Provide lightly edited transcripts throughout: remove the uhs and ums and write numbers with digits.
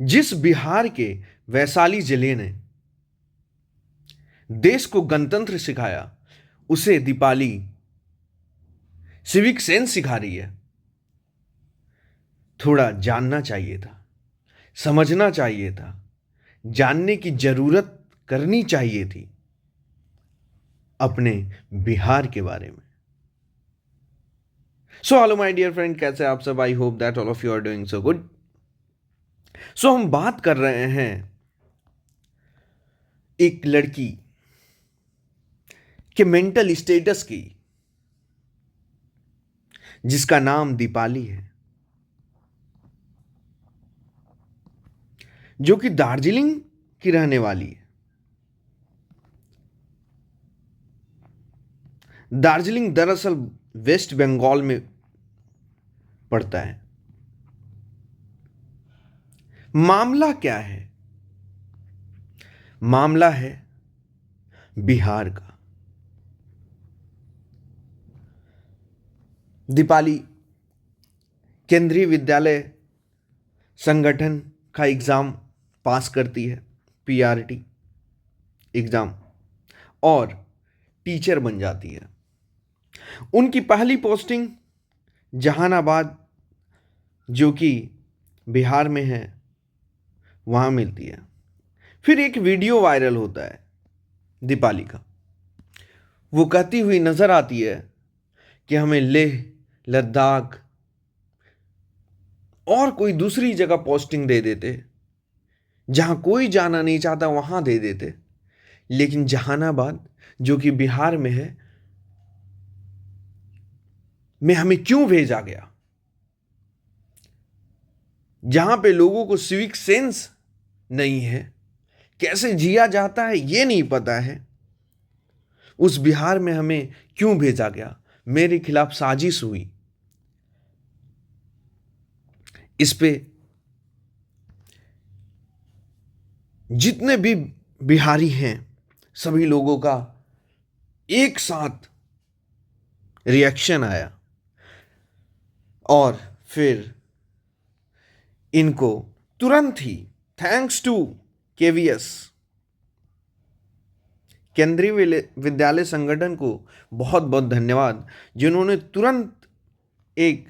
जिस बिहार के वैशाली जिले ने देश को गणतंत्र सिखाया, उसे दीपाली सिविक सेंस सिखा रही है। थोड़ा जानना चाहिए था, समझना चाहिए था, जानने की जरूरत करनी चाहिए थी अपने बिहार के बारे में। So hello my dear friend, कैसे आप सब? I hope that all of you are doing so good. So हम बात कर रहे हैं एक लड़की के मेंटल स्टेटस की, जिसका नाम दीपाली है, जो कि दार्जिलिंग की रहने वाली है। दार्जिलिंग दरअसल वेस्ट बंगाल में पड़ता है। मामला क्या है? मामला है बिहार का। दीपाली केंद्रीय विद्यालय संगठन का एग्ज़ाम पास करती है, पीआरटी एग्ज़ाम, और टीचर बन जाती है। उनकी पहली पोस्टिंग जहानाबाद, जो कि बिहार में है, वहाँ मिलती है। फिर एक वीडियो वायरल होता है दीपाली का। वो कहती हुई नज़र आती है कि हमें लेह, लद्दाख और कोई दूसरी जगह पोस्टिंग दे देते, जहां कोई जाना नहीं चाहता वहां दे देते, लेकिन जहानाबाद, जो कि बिहार में है, में हमें क्यों भेजा गया? जहां पे लोगों को सिविक सेंस नहीं है, कैसे जिया जाता है ये नहीं पता है, उस बिहार में हमें क्यों भेजा गया? मेरे खिलाफ साजिश हुई। इस पे जितने भी बिहारी हैं, सभी लोगों का एक साथ रिएक्शन आया, और फिर इनको तुरंत ही, थैंक्स टू केवीएस, केंद्रीय विद्यालय संगठन को बहुत बहुत धन्यवाद, जिन्होंने तुरंत एक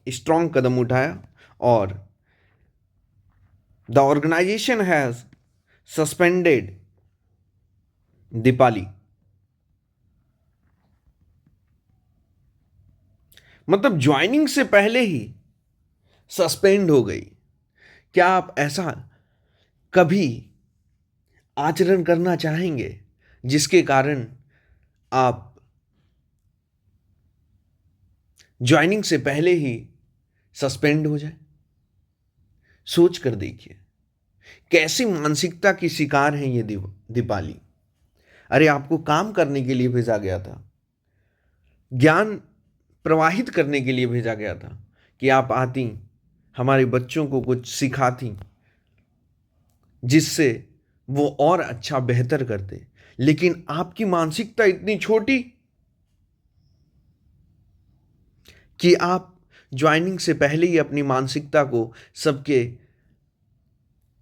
स्ट्रॉन्ग कदम उठाया, और the organisation has suspended Deepali. मतलब ज्वाइनिंग से पहले ही सस्पेंड हो गई। क्या आप ऐसा कभी आचरण करना चाहेंगे जिसके कारण आप ज्वाइनिंग से पहले ही सस्पेंड हो जाए? सोच कर देखिए, कैसी मानसिकता की शिकार है ये दीपाली। अरे, आपको काम करने के लिए भेजा गया था, ज्ञान प्रवाहित करने के लिए भेजा गया था, कि आप आती, हमारे बच्चों को कुछ सिखाती, जिससे वो और अच्छा बेहतर करते। लेकिन आपकी मानसिकता इतनी छोटी कि आप ज्वाइनिंग से पहले ही अपनी मानसिकता को सबके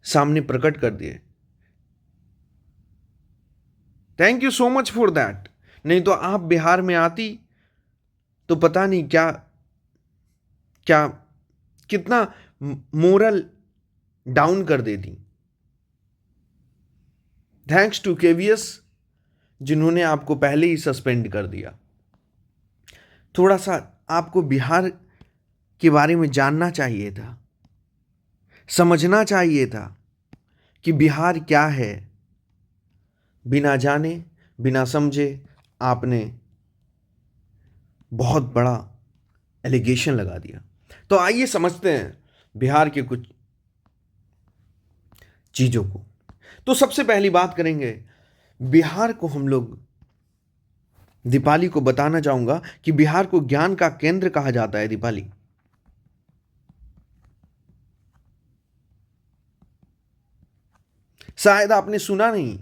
सामने प्रकट कर दिए। Thank you so much for that. नहीं तो आप बिहार में आती तो पता नहीं क्या क्या, कितना मोरल डाउन कर देती। थैंक्स टू केवीएस, जिन्होंने आपको पहले ही सस्पेंड कर दिया। थोड़ा सा आपको बिहार के बारे में जानना चाहिए था, समझना चाहिए था कि बिहार क्या है। बिना जाने, बिना समझे आपने बहुत बड़ा एलिगेशन लगा दिया। तो आइए समझते हैं बिहार के कुछ चीज़ों को। तो सबसे पहली बात करेंगे बिहार को। हम लोग दीपाली को बताना चाहूंगा कि बिहार को ज्ञान का केंद्र कहा जाता है। दीपाली, शायद आपने सुना नहीं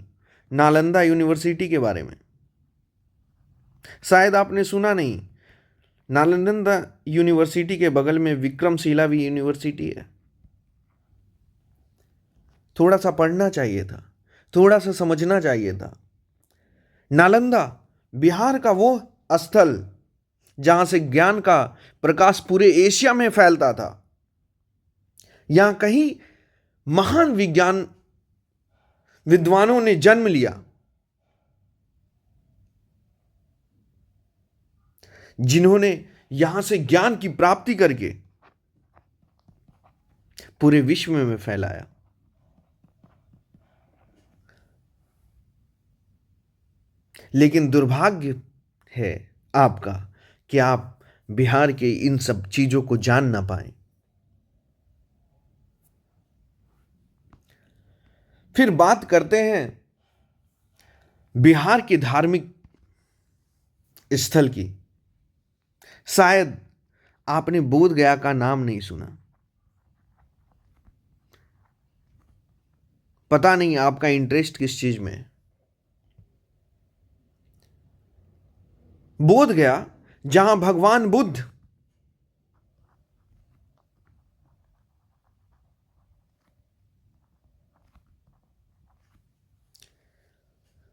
नालंदा यूनिवर्सिटी के बारे में। शायद आपने सुना नहीं, नालंदा यूनिवर्सिटी के बगल में विक्रमशिला भी यूनिवर्सिटी है। थोड़ा सा पढ़ना चाहिए था, थोड़ा सा समझना चाहिए था। नालंदा बिहार का वो स्थल जहां से ज्ञान का प्रकाश पूरे एशिया में फैलता था। यहां कहीं महान विद्वानों ने जन्म लिया, जिन्होंने यहां से ज्ञान की प्राप्ति करके पूरे विश्व में फैलाया। लेकिन दुर्भाग्य है आपका कि आप बिहार के इन सब चीजों को जान ना पाए। फिर बात करते हैं बिहार के धार्मिक स्थल की। शायद आपने बोध गया का नाम नहीं सुना। पता नहीं आपका इंटरेस्ट किस चीज में है। बोध गया जहां भगवान बुद्ध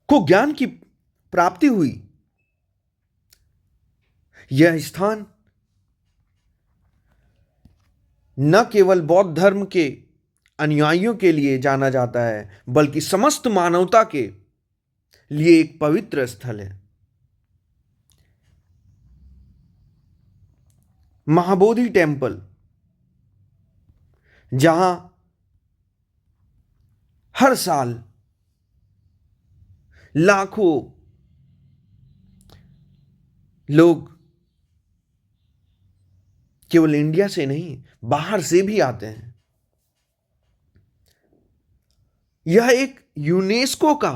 को ज्ञान की प्राप्ति हुई। यह स्थान न केवल बौद्ध धर्म के अनुयायियों के लिए जाना जाता है, बल्कि समस्त मानवता के लिए एक पवित्र स्थल है। महाबोधि टेम्पल, जहां हर साल लाखों लोग केवल इंडिया से नहीं, बाहर से भी आते हैं। यह एक यूनेस्को का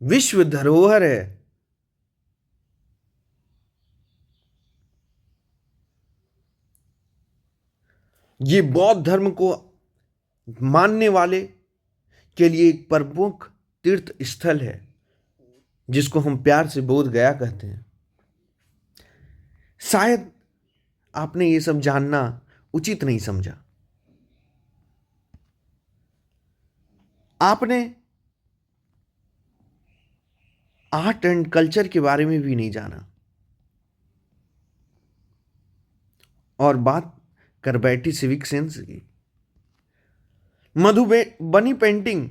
विश्व धरोहर है। ये बौद्ध धर्म को मानने वाले के लिए एक प्रमुख तीर्थ स्थल है, जिसको हम प्यार से बोध गया कहते हैं। शायद आपने ये सब जानना उचित नहीं समझा। आपने आर्ट एंड कल्चर के बारे में भी नहीं जाना, और बात कर बैठी सिविक सेंस की। मधुबनी पेंटिंग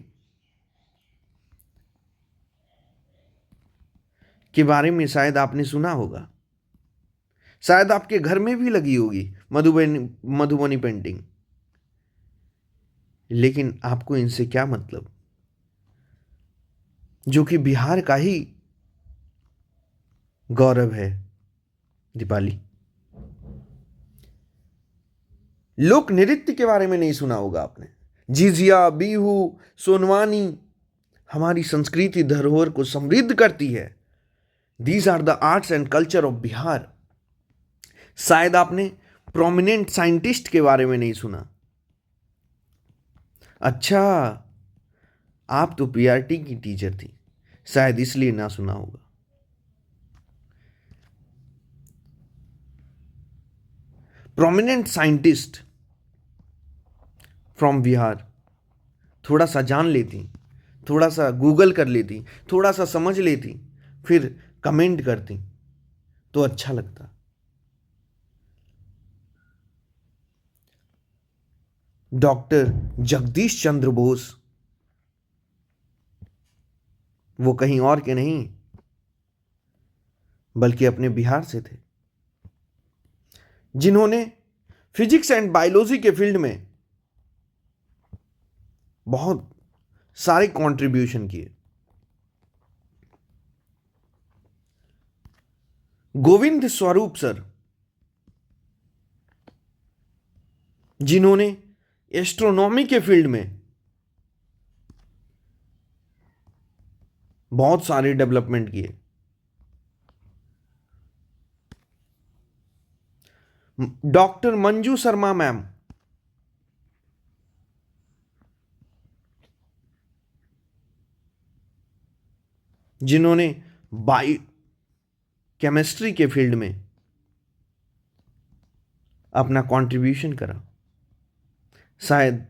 के बारे में शायद आपने सुना होगा, शायद आपके घर में भी लगी होगी मधुबनी पेंटिंग। लेकिन आपको इनसे क्या मतलब, जो कि बिहार का ही गौरव है। दीपाली लोक नृत्य के बारे में नहीं सुना होगा आपने। झिझिया, बिहू, सोनवानी हमारी संस्कृति धरोहर को समृद्ध करती है। These are the arts and culture of Bihar. शायद आपने प्रोमिनेंट साइंटिस्ट के बारे में नहीं सुना। अच्छा, आप तो पीआरटी की टीचर थी, शायद इसलिए ना सुना होगा। प्रोमिनेंट साइंटिस्ट फ्रॉम बिहार, थोड़ा सा जान लेती, थोड़ा सा गूगल कर लेती, थोड़ा सा समझ लेती, फिर कमेंट करती तो अच्छा लगता। डॉक्टर जगदीश चंद्र बोस, वो कहीं और के नहीं बल्कि अपने बिहार से थे, जिन्होंने फिजिक्स एंड बायोलॉजी के फील्ड में बहुत सारे कंट्रीब्यूशन किए। गोविंद स्वरूप सर, जिन्होंने एस्ट्रोनॉमी के फील्ड में बहुत सारे डेवलपमेंट किए। डॉक्टर मंजू शर्मा मैम, जिन्होंने बायो केमिस्ट्री के फील्ड में अपना कंट्रीब्यूशन करा। शायद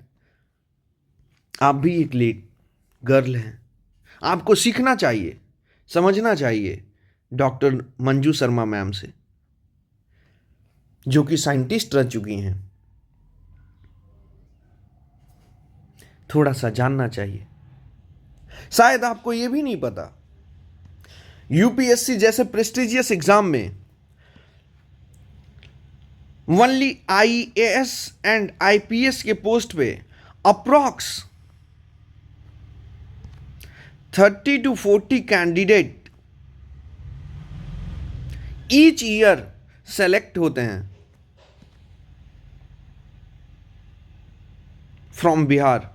आप भी एक गर्ल हैं, आपको सीखना चाहिए, समझना चाहिए डॉक्टर मंजू शर्मा मैम से, जो कि साइंटिस्ट रह चुकी हैं। थोड़ा सा जानना चाहिए। शायद आपको यह भी नहीं पता, यूपीएससी जैसे प्रेस्टिजियस एग्जाम में ओनली आईएएस एंड आईपीएस के पोस्ट पे approx 30 to 40 candidate each year select होते हैं फ्रॉम बिहार।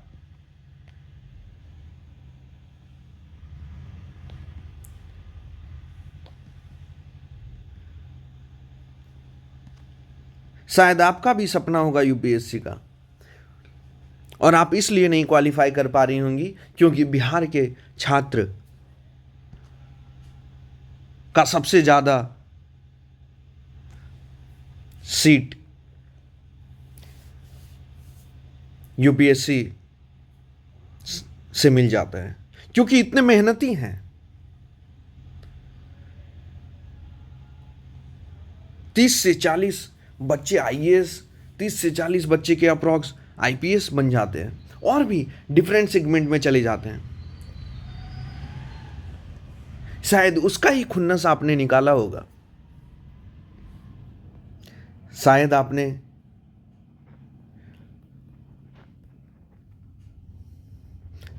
शायद आपका भी सपना होगा यूपीएससी का, और आप इसलिए नहीं क्वालिफाई कर पा रही होंगी क्योंकि बिहार के छात्र का सबसे ज़्यादा सीट यूपीएससी से मिल जाता है, क्योंकि इतने मेहनती हैं। 30 से 40 बच्चे आईएएस, 30 से 40 बच्चे के अप्रॉक्स आईपीएस बन जाते हैं, और भी डिफरेंट सेगमेंट में चले जाते हैं। शायद उसका ही खुन्नस आपने निकाला होगा। शायद आपने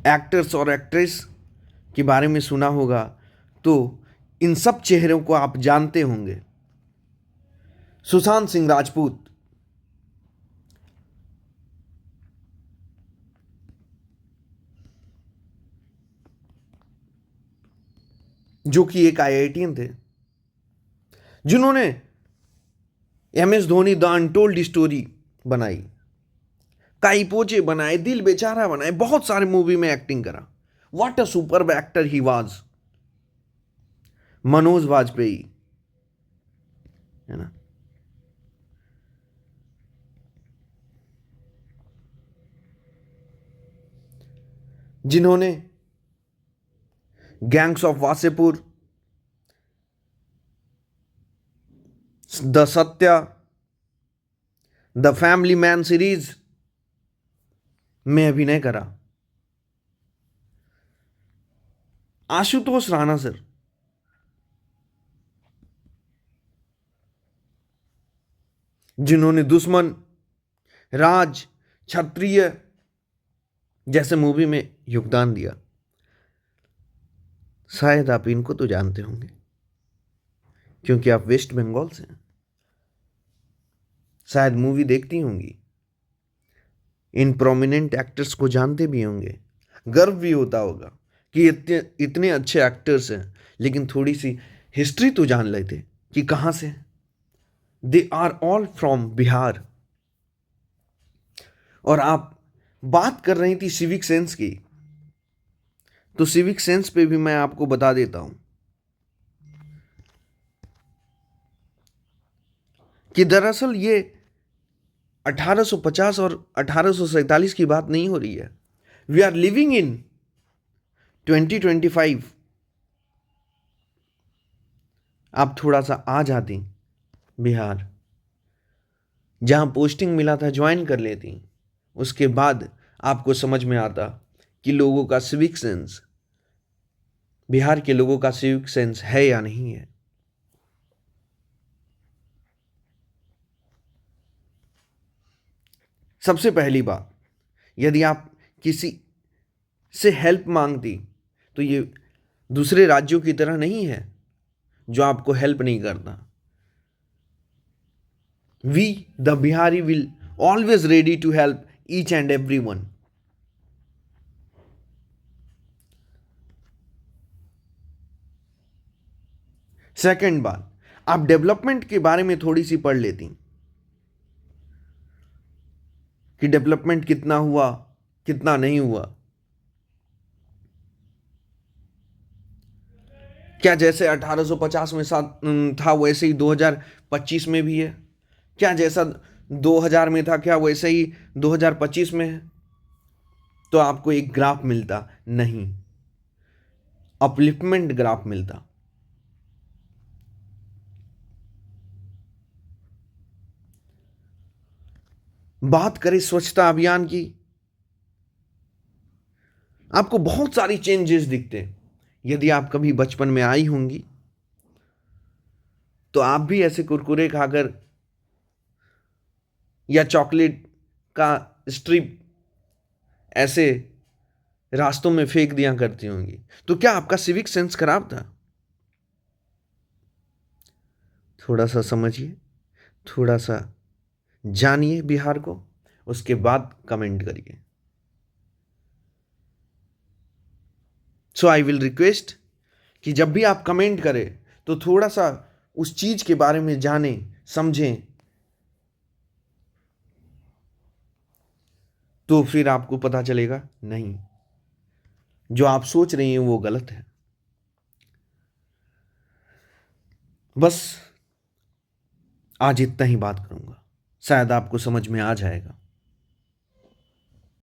एक्टर्स और एक्ट्रेस के बारे में सुना होगा, तो इन सब चेहरों को आप जानते होंगे। सुशांत सिंह राजपूत, जो कि एक आईआईटीएन थे, जिन्होंने MS Dhoni the untold story बनाई, काई पोचे बनाए, दिल बेचारा बनाए, बहुत सारे मूवी में एक्टिंग करा। What a super actor he was, Manoj Vajpayee, है ना। जिन्होंने gangs of Wasseypur, the Satya, the family man series में अभिनय करा। आशुतोष राणा सर, जिन्होंने दुश्मन, राज, क्षत्रिय जैसे मूवी में योगदान दिया। शायद आप इनको तो जानते होंगे क्योंकि आप वेस्ट बंगाल से हैं। शायद मूवी देखती होंगी, इन प्रोमिनेंट एक्टर्स को जानते भी होंगे। गर्व भी होता होगा कि इतने अच्छे एक्टर्स हैं, लेकिन थोड़ी सी हिस्ट्री तो जान लेते कि कहाँ से हैं। They are all from Bihar. और आप बात कर रही थी सिविक सेंस की, तो सिविक सेंस पे भी मैं आपको बता देता हूं कि दरअसल ये 1850 और 1847 की बात नहीं हो रही है। We are living in 2025। आप थोड़ा सा आ जाती बिहार, जहां पोस्टिंग मिला था ज्वाइन कर लेती, उसके बाद आपको समझ में आता कि लोगों का सिविक सेंस, बिहार के लोगों का सिविक सेंस है या नहीं है। सबसे पहली बात, यदि आप किसी से हेल्प मांगती तो ये दूसरे राज्यों की तरह नहीं है जो आपको हेल्प नहीं करता। We the Bihari will always ready to help each and every one. Second बात, आप डेवलपमेंट के बारे में थोड़ी सी पढ़ लेती कि डेवलपमेंट कितना हुआ, कितना नहीं हुआ। क्या जैसे 1850 में साथ था वैसे ही 2025 में भी है? क्या जैसा 2000 में था क्या वैसे ही 2025 में है? तो आपको एक ग्राफ मिलता, नहीं, अपलिफ्टमेंट ग्राफ मिलता। बात करें स्वच्छता अभियान की, आपको बहुत सारी चेंजेस दिखते। यदि आप कभी बचपन में आई होंगी तो आप भी ऐसे कुरकुरे खाकर या चॉकलेट का स्ट्रिप ऐसे रास्तों में फेंक दिया करती होंगी। तो क्या आपका सिविक सेंस खराब था? थोड़ा सा समझिए, थोड़ा सा जानिए बिहार को, उसके बाद कमेंट करिए। सो आई विल रिक्वेस्ट कि जब भी आप कमेंट करें तो थोड़ा सा उस चीज के बारे में जानें, समझें, तो फिर आपको पता चलेगा नहीं, जो आप सोच रही हैं वो गलत है। बस आज इतना ही बात करूंगा, शायद आपको समझ में आ जाएगा।